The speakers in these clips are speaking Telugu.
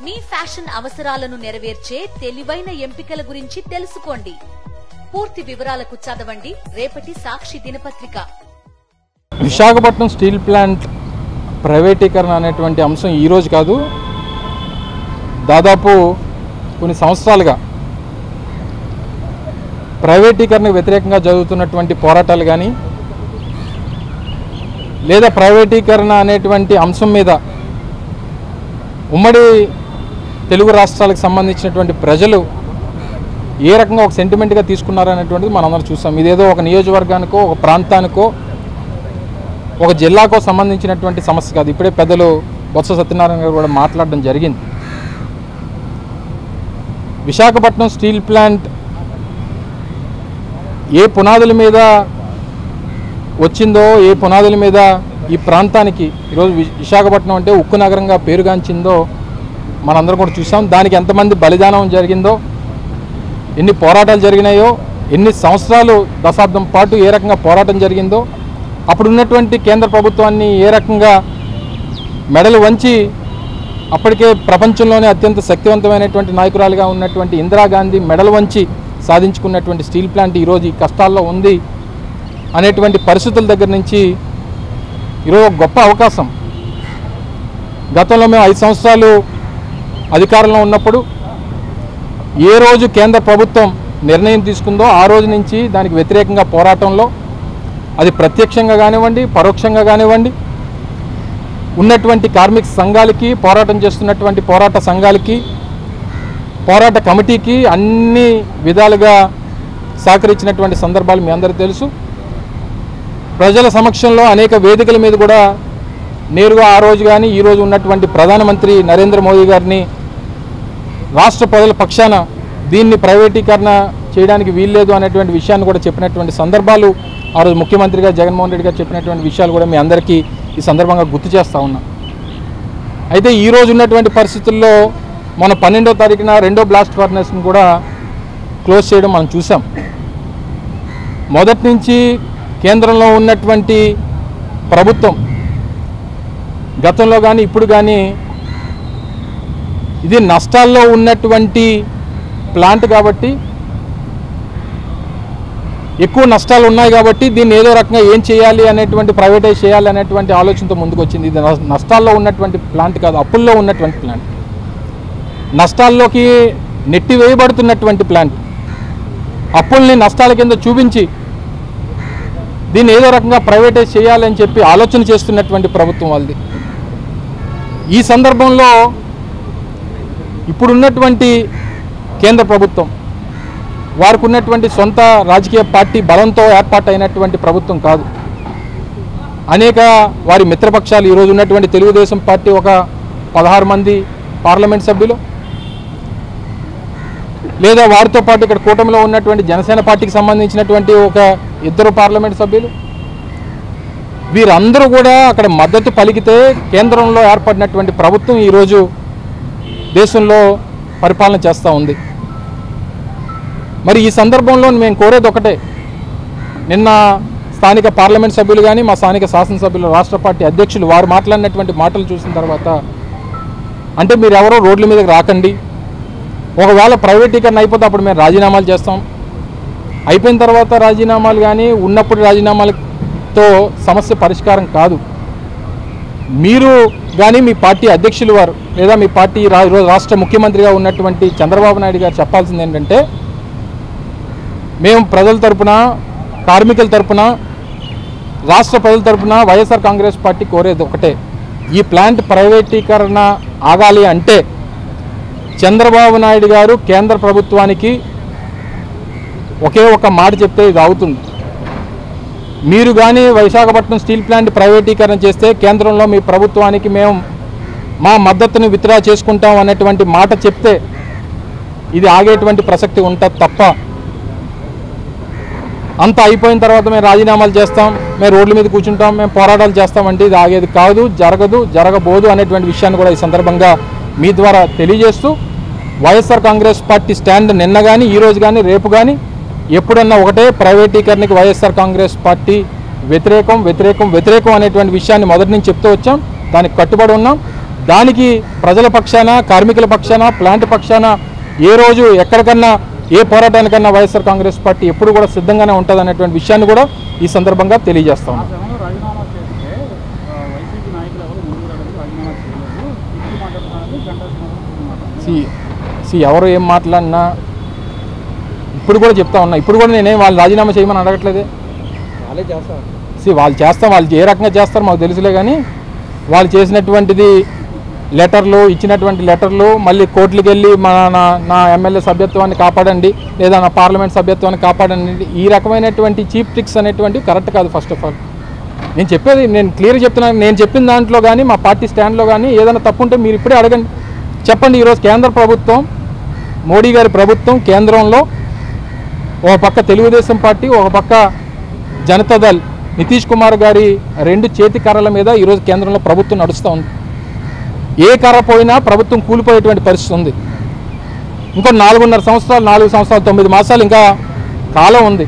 మీ ఫ్యాషన్ అవసరాలను నెరవేర్చే తెలివైన ఎంపికల గురించి తెలుసుకోండి. పూర్తి వివరాలకు చదవండి రేపటి సాక్షి దినపత్రిక. విశాఖపట్నం స్టీల్ ప్లాంట్ ప్రైవేటీకరణ అనేటువంటి అంశం ఈరోజు కాదు, దాదాపు కొన్ని సంవత్సరాలుగా ప్రైవేటీకరణకు వ్యతిరేకంగా జరుగుతున్నటువంటి పోరాటాలు కానీ లేదా ప్రైవేటీకరణ అనేటువంటి అంశం మీద ఉమ్మడి తెలుగు రాష్ట్రాలకు సంబంధించినటువంటి ప్రజలు ఏ రకంగా ఒక సెంటిమెంట్గా తీసుకున్నారనేటువంటిది మనందరం చూసాం. ఇదేదో ఒక నియోజకవర్గానికో ఒక ప్రాంతానికో ఒక జిల్లాకో సంబంధించినటువంటి సమస్య కాదు. ఇప్పుడే పెద్దలు బొత్స సత్యనారాయణ గారు కూడా మాట్లాడడం జరిగింది. విశాఖపట్నం స్టీల్ ప్లాంట్ ఏ పునాదుల మీద వచ్చిందో, ఏ పునాదుల మీద ఈ ప్రాంతానికి ఈరోజు విశాఖపట్నం అంటే ఉక్కు నగరంగా పేరుగాంచిందో మనందరం కూడా చూసాం. దానికి ఎంతమంది బలిదానం జరిగిందో, ఎన్ని పోరాటాలు జరిగినాయో, ఎన్ని సంవత్సరాలు దశాబ్దం పాటు ఏ రకంగా పోరాటం జరిగిందో, అప్పుడు ఉన్నటువంటి కేంద్ర ప్రభుత్వాన్ని ఏ రకంగా మెడలు వంచి అప్పటికే ప్రపంచంలోనే అత్యంత శక్తివంతమైనటువంటి నాయకురాలుగా ఉన్నటువంటి ఇందిరాగాంధీ మెడలు వంచి సాధించుకున్నటువంటి స్టీల్ ప్లాంట్ ఈరోజు ఈ కష్టాల్లో ఉంది అనేటువంటి పరిస్థితుల దగ్గర నుంచి ఈరోజు గొప్ప అవకాశం. గతంలో మేము 5 సంవత్సరాలు అధికారంలో ఉన్నప్పుడు ఏ రోజు కేంద్ర ప్రభుత్వం నిర్ణయం తీసుకుందో ఆ రోజు నుంచి దానికి వ్యతిరేకంగా పోరాటంలో, అది ప్రత్యక్షంగా కానివ్వండి పరోక్షంగా కానివ్వండి, ఉన్నటువంటి కార్మిక సంఘాలకి, పోరాటం చేస్తున్నటువంటి పోరాట సంఘాలకి, పోరాట కమిటీకి అన్ని విధాలుగా సహకరించినటువంటి సందర్భాలు మీ అందరికీ తెలుసు. ప్రజల సమక్షంలో అనేక వేదికల మీద కూడా నేరుగా ఆ రోజు కానీ ఈ రోజు ఉన్నటువంటి ప్రధానమంత్రి నరేంద్ర మోదీ గారిని రాష్ట్ర ప్రజల పక్షాన దీన్ని ప్రైవేటీకరణ చేయడానికి వీల్లేదు అనేటువంటి విషయాన్ని కూడా చెప్పినటువంటి సందర్భాలు, ఆ రోజు ముఖ్యమంత్రిగా జగన్మోహన్ రెడ్డి గారు చెప్పినటువంటి విషయాలు కూడా మీ అందరికీ ఈ సందర్భంగా గుర్తు చేస్తూ ఉన్నా. అయితే ఈరోజు ఉన్నటువంటి పరిస్థితుల్లో మన 12వ తారీఖున 2వ బ్లాస్ట్ ఫర్నెస్ని కూడా క్లోజ్ చేయడం మనం చూసాం. మొదటి నుంచి కేంద్రంలో ఉన్నటువంటి ప్రభుత్వం గతంలో కానీ ఇప్పుడు కానీ ఇది నష్టాల్లో ఉన్నటువంటి ప్లాంట్ కాబట్టి, ఎక్కువ నష్టాలు ఉన్నాయి కాబట్టి దీన్ని ఏదో రకంగా ఏం చేయాలి అనేటువంటి ప్రైవేటైజ్ చేయాలి అనేటువంటి ఆలోచనతో ముందుకు వచ్చింది. ఇది నష్టాల్లో ఉన్నటువంటి ప్లాంట్ కాదు, అప్పుల్లో ఉన్నటువంటి ప్లాంట్, నష్టాల్లోకి నెట్టివేయబడుతున్నటువంటి ప్లాంట్, అప్పుల్ని నష్టాల కింద చూపించి దీన్ని ఏదో రకంగా ప్రైవేటైజ్ చేయాలని చెప్పి ఆలోచన చేస్తున్నటువంటి ప్రభుత్వం వాళ్ళది. ఈ సందర్భంలో ఇప్పుడున్నటువంటి కేంద్ర ప్రభుత్వం వారికి ఉన్నటువంటి సొంత రాజకీయ పార్టీ బలంతో ఏర్పాటైనటువంటి ప్రభుత్వం కాదు. అనేక వారి మిత్రపక్షాలు, ఈరోజు ఉన్నటువంటి తెలుగుదేశం పార్టీ ఒక 16 మంది పార్లమెంట్ సభ్యులు, లేదా వారితో పాటు ఇక్కడ కూటమిలో ఉన్నటువంటి జనసేన పార్టీకి సంబంధించినటువంటి ఒక 2 పార్లమెంట్ సభ్యులు, వీరందరూ కూడా అక్కడ మద్దతు పలికితే కేంద్రంలో ఏర్పడినటువంటి ప్రభుత్వం ఈరోజు దేశంలో పరిపాలన చేస్తూ ఉంది. మరి ఈ సందర్భంలో మేము కోరేది ఒకటే, నిన్న స్థానిక పార్లమెంట్ సభ్యులు కానీ మా స్థానిక శాసనసభ్యులు, రాష్ట్ర పార్టీ అధ్యక్షులు వారు మాట్లాడినటువంటి మాటలు చూసిన తర్వాత, అంటే మీరు ఎవరో రోడ్ల మీదకి రాకండి, ఒకవేళ ప్రైవేటీకరణ అయిపోతే అప్పుడు మేము రాజీనామాలు చేస్తాం, అయిపోయిన తర్వాత రాజీనామాలు కానీ ఉన్నప్పుడు రాజీనామాలతో సమస్య పరిష్కారం కాదు. మీరు కానీ మీ పార్టీ అధ్యక్షులు వారు లేదా మీ పార్టీ రాష్ట్ర ముఖ్యమంత్రిగా ఉన్నటువంటి చంద్రబాబు నాయుడు గారు చెప్పాల్సింది ఏంటంటే, మేము ప్రజల తరపున, కార్మికుల తరపున, రాష్ట్ర ప్రజల తరపున వైఎస్ఆర్ కాంగ్రెస్ పార్టీ కోరేది ఒకటే, ఈ ప్లాంట్ ప్రైవేటీకరణ ఆగాలి అంటే చంద్రబాబు నాయుడు గారు కేంద్ర ప్రభుత్వానికి ఒకే ఒక మాట చెప్తే ఇది అవుతుంది. మీరు కానీ విశాఖపట్నం స్టీల్ ప్లాంట్ ప్రైవేటీకరణ చేస్తే కేంద్రంలో మీ ప్రభుత్వానికి మేము మా మద్దతును విత్డ్రా చేసుకుంటాం అనేటువంటి మాట చెప్తే ఇది ఆగేటువంటి ప్రసక్తి ఉంటుంది తప్ప, అంతా అయిపోయిన తర్వాత మేము రాజీనామాలు చేస్తాం, మేము రోడ్ల మీద కూర్చుంటాం, మేము పోరాటాలు చేస్తామంటే ఇది ఆగేది కాదు, జరగదు, జరగబోదు అనేటువంటి విషయాన్ని కూడా ఈ సందర్భంగా మీ ద్వారా తెలియజేస్తూ, వైఎస్ఆర్ కాంగ్రెస్ పార్టీ స్టాండ్ నిన్న కానీ ఈరోజు కానీ రేపు కానీ ఎప్పుడన్నా ఒకటే, ప్రైవేటీకరణకి వైఎస్ఆర్ కాంగ్రెస్ పార్టీ వ్యతిరేకం వ్యతిరేకం వ్యతిరేకం అనేటువంటి విషయాన్ని మొదటి నుంచి చెప్తూ వచ్చాం, దానికి కట్టుబడి ఉన్నాం. దానికి ప్రజల పక్షాన, కార్మికుల పక్షాన, ప్లాంట్ పక్షాన ఏ రోజు ఎక్కడికన్నా ఏ పోరాటానికన్నా వైఎస్ఆర్ కాంగ్రెస్ పార్టీ ఎప్పుడు కూడా సిద్ధంగానే ఉంటుంది అనేటువంటి విషయాన్ని కూడా ఈ సందర్భంగా తెలియజేస్తాం. ఎవరు ఏం మాట్లాడినా ఇప్పుడు కూడా చెప్తా ఉన్నా, ఇప్పుడు కూడా నేనేం వాళ్ళు రాజీనామా చేయమని అడగట్లేదే. వాళ్ళు చేస్తాం, వాళ్ళు ఏ రకంగా చేస్తారో మాకు తెలుసులే. కానీ వాళ్ళు చేసినటువంటిది లెటర్లు, ఇచ్చినటువంటి లెటర్లు మళ్ళీ కోర్టులకు వెళ్ళి నా ఎమ్మెల్యే సభ్యత్వాన్ని కాపాడండి లేదా నా పార్లమెంట్ సభ్యత్వాన్ని కాపాడండి, ఈ రకమైనటువంటి చీప్ ట్రిక్స్ అనేటువంటివి కరెక్ట్ కాదు. ఫస్ట్ ఆఫ్ ఆల్ నేను చెప్పేది, నేను క్లియర్గా చెప్తున్నాను. నేను చెప్పిన దాంట్లో కానీ మా పార్టీ స్టాండ్లో కానీ ఏదైనా తప్పు ఉంటే మీరు ఇప్పుడే అడగండి, చెప్పండి. ఈరోజు కేంద్ర ప్రభుత్వం, మోడీ గారి ప్రభుత్వం కేంద్రంలో ఒక పక్క తెలుగుదేశం పార్టీ, ఒక పక్క జనతాదళ్ నితీష్ కుమార్ గారి రెండు చేతి కర్రల మీద ఈరోజు కేంద్రంలో ప్రభుత్వం నడుస్తూ ఉంది. ఏ కర్ర పోయినా ప్రభుత్వం కూలిపోయేటువంటి పరిస్థితి ఉంది. ఇంకో 4 సంవత్సరాలు 9 మాసాలు ఇంకా కాలం ఉంది.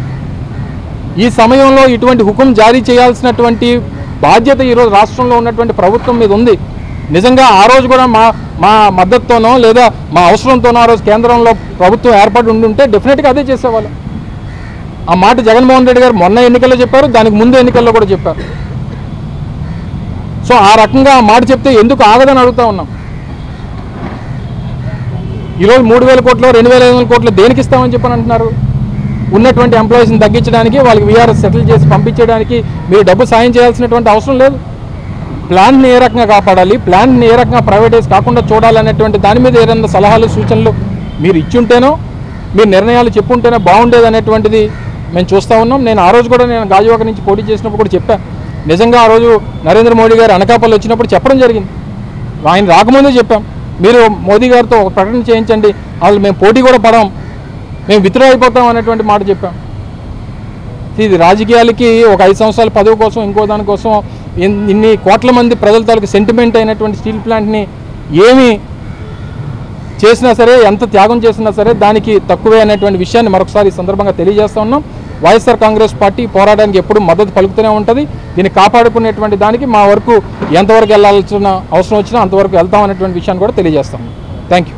ఈ సమయంలో ఇటువంటి హుకుం జారీ చేయాల్సినటువంటి బాధ్యత ఈరోజు రాష్ట్రంలో ఉన్నటువంటి ప్రభుత్వం మీద ఉంది. నిజంగా ఆ రోజు కూడా మా మద్దతుతోనో లేదా మా అవసరంతోనో ఆ రోజు కేంద్రంలో ప్రభుత్వం ఏర్పాటు ఉండుంటే డెఫినెట్గా అదే చేసేవాళ్ళం. ఆ మాట జగన్మోహన్ రెడ్డి గారు మొన్న ఎన్నికల్లో చెప్పారు, దానికి ముందు ఎన్నికల్లో కూడా చెప్పారు. సో ఆ రకంగా ఆ మాట చెప్తే ఎందుకు ఆగదని అడుగుతా ఉన్నాం. ఈరోజు 3,000 కోట్లు 2,500 కోట్లు దేనికి ఇస్తామని చెప్పని అంటున్నారు? ఉన్నటువంటి ఎంప్లాయీస్ని తగ్గించడానికి, వాళ్ళకి వీఆర్ఎస్ సెటిల్ చేసి పంపించడానికి మీరు డబ్బు సాయం చేయాల్సినటువంటి అవసరం లేదు. ప్లాంట్ని ఏ రకంగా కాపాడాలి, ప్లాంట్ని ఏ రకంగా ప్రైవేటైజ్ కాకుండా చూడాలనేటువంటి దాని మీద ఏదైనా సలహాలు సూచనలు మీరు ఇచ్చుంటేనో, మీరు నిర్ణయాలు చెప్పుంటేనే బాగుండేది అనేటువంటిది మేము చూస్తూ ఉన్నాం. నేను ఆ రోజు కూడా నేను గాజువాక నుంచి పోటీ చేసినప్పుడు కూడా చెప్పాను. నిజంగా ఆ రోజు నరేంద్ర మోడీ గారు అనకాపల్లి వచ్చినప్పుడు చెప్పడం జరిగింది. ఆయన రాకముందే చెప్పాం, మీరు మోదీ గారితో ఒక ప్రకటన చేయించండి, వాళ్ళు మేము పోటీ కూడా పడాం, మేము విత్డ్రా అయిపోతాం అనేటువంటి మాట చెప్పాం. ఇది రాజకీయాలకి ఒక 5 సంవత్సరాల పదవి కోసం, ఇంకో దానికోసం ఇన్ని కోట్ల మంది ప్రజల తాలూకు సెంటిమెంట్ అయినటువంటి స్టీల్ ప్లాంట్ని ఏమి చేసినా సరే, ఎంత త్యాగం చేసినా సరే దానికి తక్కువే అనేటువంటి విషయాన్ని మరొకసారి ఈ సందర్భంగా తెలియజేస్తూ ఉన్నాం. వైఎస్ఆర్ కాంగ్రెస్ పార్టీ పోరాటానికి ఎప్పుడు మద్దతు పలుకుతూనే ఉంటుంది. దీన్ని కాపాడుకునేటువంటి దానికి మా వరకు ఎంతవరకు వెళ్ళాల్సిన అవసరం వచ్చినా అంతవరకు వెళ్తాం అనేటువంటి విషయాన్ని కూడా తెలియజేస్తాం. Thank you.